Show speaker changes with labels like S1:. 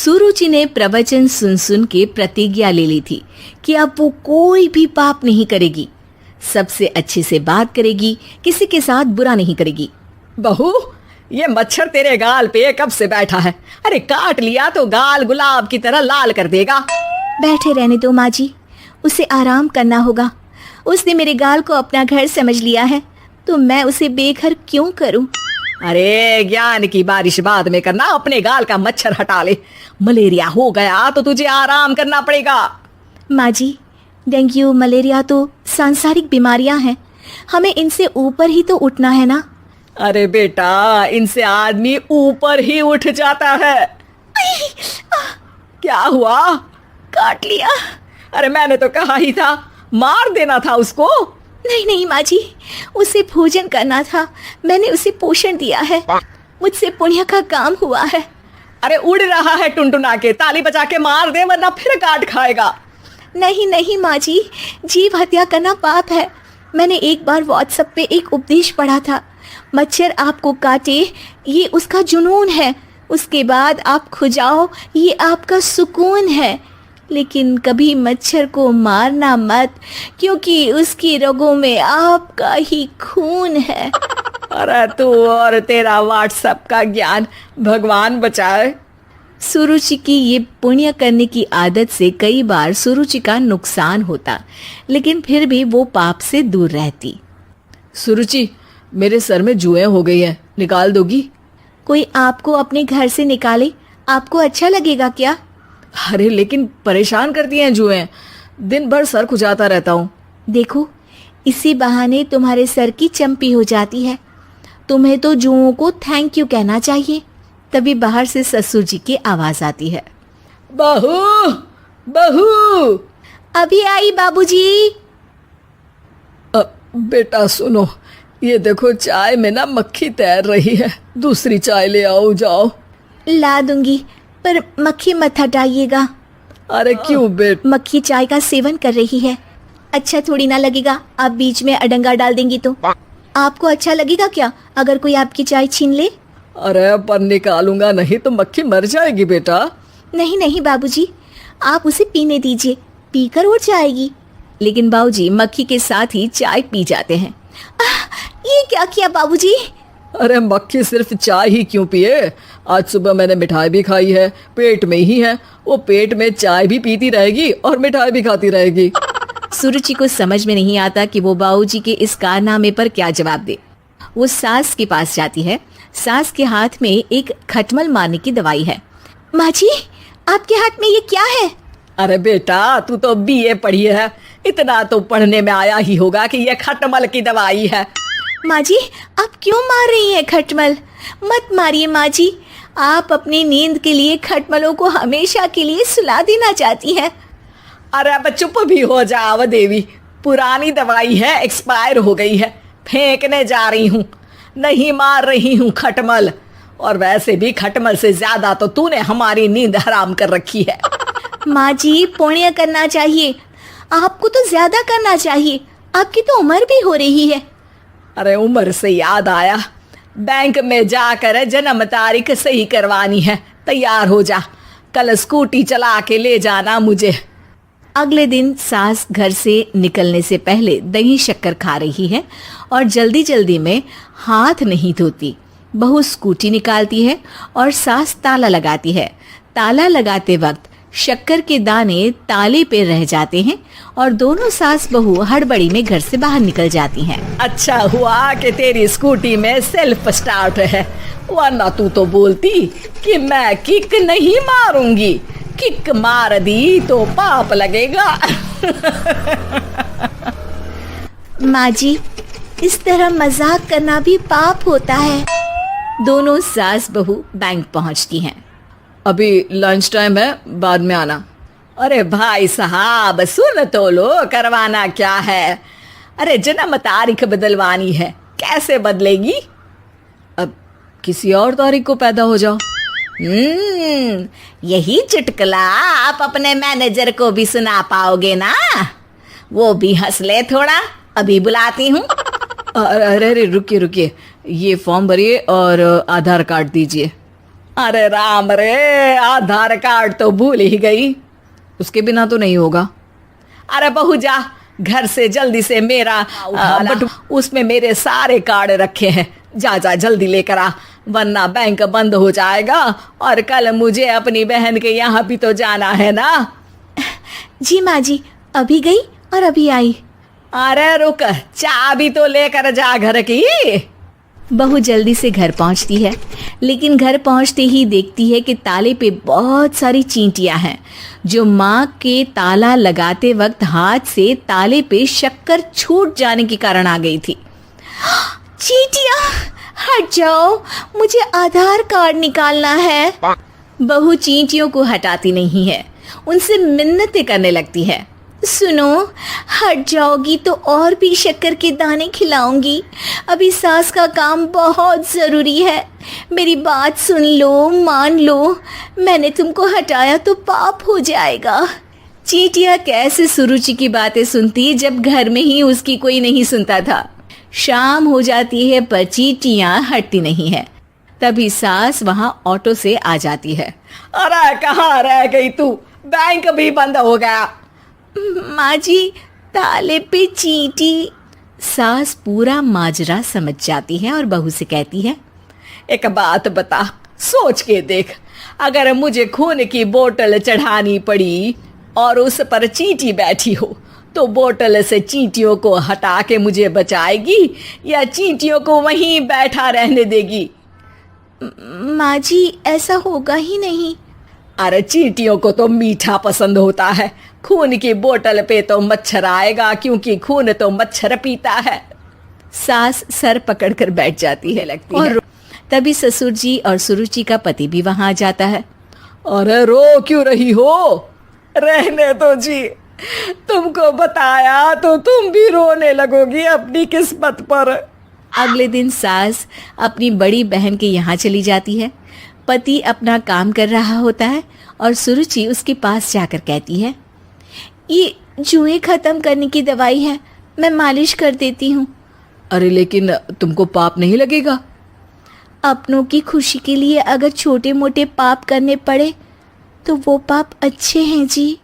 S1: सुरुचि ने प्रवचन सुन सुन के प्रतिज्ञा ले ली थी कि अब वो कोई भी पाप नहीं करेगी, सबसे अच्छे से बात करेगी, किसी के साथ बुरा नहीं करेगी।
S2: बहू, ये मच्छर तेरे गाल पे कब से बैठा है? अरे काट लिया तो गाल गुलाब की तरह लाल कर देगा।
S1: बैठे रहने दो माँ जी, उसे आराम करना होगा। उसने मेरे गाल को अपना घर समझ लिया है, तो मैं उसे बेघर क्यों करूं?
S2: अरे ज्ञान की बारिश बाद में करना, अपने गाल का मच्छर हटा ले। मलेरिया हो गया तो तुझे आराम करना पड़ेगा।
S1: माँ जी, डेंगू मलेरिया तो सांसारिक बीमारियां हैं, हमें इनसे ऊपर ही तो उठना है ना।
S2: अरे बेटा, इनसे आदमी ऊपर ही उठ जाता है। क्या हुआ?
S1: काट लिया।
S2: अरे मैंने तो कहा ही था, मार देना था उसको।
S1: नहीं नहीं माँ जी, उसे भोजन करना था, मैंने उसे पोषण दिया है, मुझसे पुण्य का काम हुआ है।
S2: अरे उड़ रहा है टुनटुना के, ताली बजा के मार दे वरना फिर काट खाएगा।
S1: नहीं नहीं माँ जी, जीव हत्या करना पाप है। मैंने एक बार व्हाट्सएप पे एक उपदेश पढ़ा था, मच्छर आपको काटे ये उसका जुनून है, उसके बाद आप खुजाओ ये आपका सुकून है। लेकिन कभी मच्छर को मारना मत, क्योंकि उसकी रगों में आपका ही खून है।
S2: अरे तू और तेरा व्हाट्सएप का ज्ञान, भगवान बचाए।
S1: सुरुचि की ये पुण्य करने की आदत से कई बार सुरुचि का नुकसान होता, लेकिन फिर भी वो पाप से दूर रहती।
S2: सुरुचि, मेरे सर में जुएं हो गई हैं, निकाल दोगी?
S1: कोई आपको अपने घर से निकाले, आपको अच्छा लगेगा क्या?
S2: अरे लेकिन परेशान करती हैं जुएं, दिन भर सर खुजाता रहता हूँ।
S1: देखो, इसी बहाने तुम्हारे सर की चंपी हो जाती है। तुम्हें तो जुओं को थैंक यू कहना चाहिए। तभी बाहर से ससुर जी की आवाज आती है,
S2: बहू बहू।
S1: अभी आई बाबूजी।
S2: बेटा सुनो, ये देखो चाय में ना मक्खी तैर रही है, दूसरी चाय ले आओ जाओ।
S1: ला दूंगी, पर मक्खी मत हटाइएगा।
S2: अरे क्यों बेट?
S1: मक्खी चाय का सेवन कर रही है, अच्छा थोड़ी ना लगेगा। आप बीच में अडंगा डाल देंगी तो आपको अच्छा लगेगा क्या अगर कोई आपकी चाय छीन ले?
S2: अरे पर निकालूंगा नहीं तो मक्खी मर जाएगी बेटा।
S1: नहीं नहीं बाबूजी, आप उसे पीने दीजिए, पीकर उड़ जाएगी। लेकिन बाबूजी मक्खी के साथ ही चाय पी जाते हैं। ये क्या किया बाबूजी?
S2: अरे मक्खी सिर्फ चाय ही क्यों पिए? आज सुबह मैंने मिठाई भी खाई है, पेट में ही है, वो पेट में चाय भी पीती रहेगी और मिठाई भी खाती रहेगी।
S1: सुरुचि को समझ में नहीं आता कि वो बाबूजी के इस कारनामे पर क्या जवाब दे। वो सास के पास जाती है। सास के हाथ में एक खटमल मारने की दवाई है। माँ जी, आपके हाथ में ये क्या है?
S2: अरे बेटा, तू तो बीए पढ़ी है, इतना तो पढ़ने में आया ही होगा कि ये खटमल की दवाई है।
S1: माँ जी, आप क्यों मार रही हैं खटमल? मत मारिए माँ जी, आप अपनी नींद के लिए खटमलों को हमेशा के लिए सुला देना चाहती हैं।
S2: अरे अब चुप भी हो जाओ देवी, पुरानी दवाई है, एक्सपायर हो गई है, फेंकने जा रही हूँ, नहीं मार रही हूँ खटमल। और वैसे भी खटमल से ज्यादा तो तूने हमारी नींद हराम कर रखी है।
S1: माँ जी, पुण्य करना चाहिए, आपको तो ज्यादा करना चाहिए, आपकी तो उम्र भी हो रही है।
S2: अरे उम्र से याद आया, बैंक में जाकर जन्म तारीख सही करवानी है, तैयार हो जा, कल स्कूटी चला के ले जाना मुझे।
S1: अगले दिन सास घर से निकलने से पहले दही शक्कर खा रही है और जल्दी जल्दी में हाथ नहीं धोती। बहू स्कूटी निकालती है और सास ताला लगाती है। ताला लगाते वक्त शक्कर के दाने ताले पे रह जाते हैं और दोनों सास बहू हड़बड़ी में घर से बाहर निकल जाती हैं।
S2: अच्छा हुआ कि तेरी स्कूटी में सेल्फ स्टार्ट है, वरना तू तो बोलती कि मैं किक नहीं मारूंगी, किक मार दी तो पाप लगेगा।
S1: माँ जी, इस तरह मजाक करना भी पाप होता है। दोनों सास बहू बैंक पहुंचती हैं।
S2: अभी लंच टाइम है, बाद में आना। अरे भाई साहब सुन तो लो, करवाना क्या है? अरे जन्म तारीख बदलवानी है, कैसे बदलेगी? अब किसी और तारीख को पैदा हो जाओ।
S1: यही चुटकुला आप अपने मैनेजर को भी सुना पाओगे ना? वो भी हंस ले थोड़ा, अभी बुलाती हूँ।
S2: अरे रुकिए रुकिए, ये फॉर्म भरिए और आधार कार्ड दीजिए। अरे राम रे, आधार कार्ड तो भूल ही गई। उसके बिना तो नहीं होगा। अरे बहू जा घर से जल्दी से, मेरा उसमें मेरे सारे कार्ड रखे हैं। जा जा जल्दी लेकर आ, वरना बैंक बंद हो जाएगा और कल मुझे अपनी बहन के यहाँ भी तो जाना है ना।
S1: जी माँ जी, अभी गई और अभी आई।
S2: अरे रुक, चाबी तो लेकर जा घर की।
S1: बहू जल्दी से घर पहुंचती है, लेकिन घर पहुंचते ही देखती है कि ताले पे बहुत सारी चींटियां हैं, जो माँ के ताला लगाते वक्त हाथ से ताले पे शक्कर छूट जाने के कारण आ गई थी। चींटियां हट जाओ, मुझे आधार कार्ड निकालना है। बहू चींटियों को हटाती नहीं है, उनसे मिन्नतें करने लगती है। सुनो, हट जाओगी तो और भी शक्कर के दाने खिलाऊंगी। अभी सास का काम बहुत ज़रूरी है, मेरी बात सुन लो, मान लो। मैंने तुमको हटाया तो पाप हो जाएगा। चींटियां कैसे सुरुचि की बातें सुनती जब घर में ही उसकी कोई नहीं सुनता था। शाम हो जाती है पर चींटियां हटती नहीं है। तभी सास वहाँ ऑटो से आ जाती है।
S2: अरे कहाँ रह गई तू? बैंक भी बंद हो गया।
S1: माँ जी, ताले पे चींटी। सास पूरा माजरा समझ जाती है और बहू से कहती है,
S2: एक बात बता, सोच के देख, अगर मुझे खून की बोतल चढ़ानी पड़ी और उस पर चींटी बैठी हो, तो बोतल से चींटियों को हटा के मुझे बचाएगी या चींटियों को वहीं बैठा रहने देगी?
S1: माँ जी, ऐसा होगा ही नहीं।
S2: अरे चींटियों को तो मीठा पसंद होता है, खून की बोतल पे तो मच्छर आएगा, क्योंकि खून तो मच्छर पीता है।
S1: सास सर पकड़कर बैठ जाती है लगती है। तभी ससुर जी और सुरुचि का पति भी वहां आ जाता है।
S2: अरे रो क्यों रही हो? रहने दो जी, तुमको बताया तो तुम भी रोने लगोगी अपनी किस्मत पर।
S1: अगले दिन सास अपनी बड़ी बहन के यहाँ चली जाती है। पति अपना काम कर रहा होता है और सुरुचि उसके पास जाकर कहती है, ये जुएं खत्म करने की दवाई है, मैं मालिश कर देती हूँ।
S2: अरे लेकिन तुमको पाप नहीं लगेगा?
S1: अपनों की खुशी के लिए अगर छोटे मोटे पाप करने पड़े तो वो पाप अच्छे हैं जी।